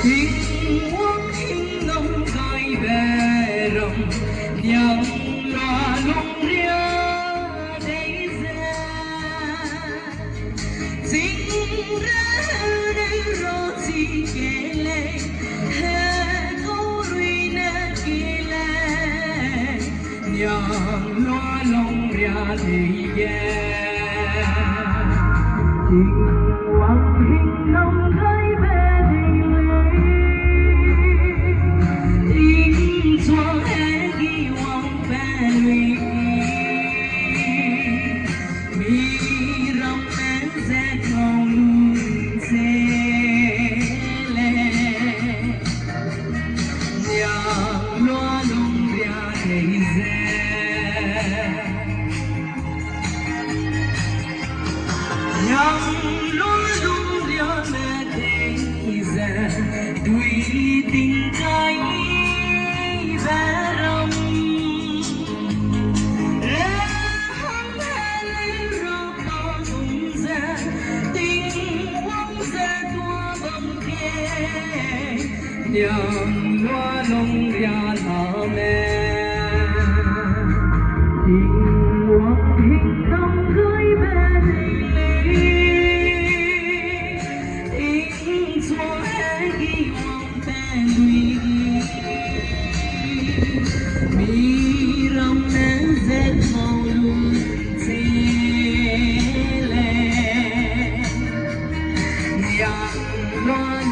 tình quốc hình nông gai về rồng nhang loa lung ria đây ra sinh ra đây rồi gì kể lệ hết thấu ruy na kể lệ nhang loa lung ria thì về tình quốc hình nông gai về tình trái về rồng hăng lên rồi to tung ra tình quăng ra tua bông kê nhang loa lông ra thở mẹ tình quăng hình nông gửi về tình xóa ghi mi rong nắng rét màu lung xê lệ nhang loa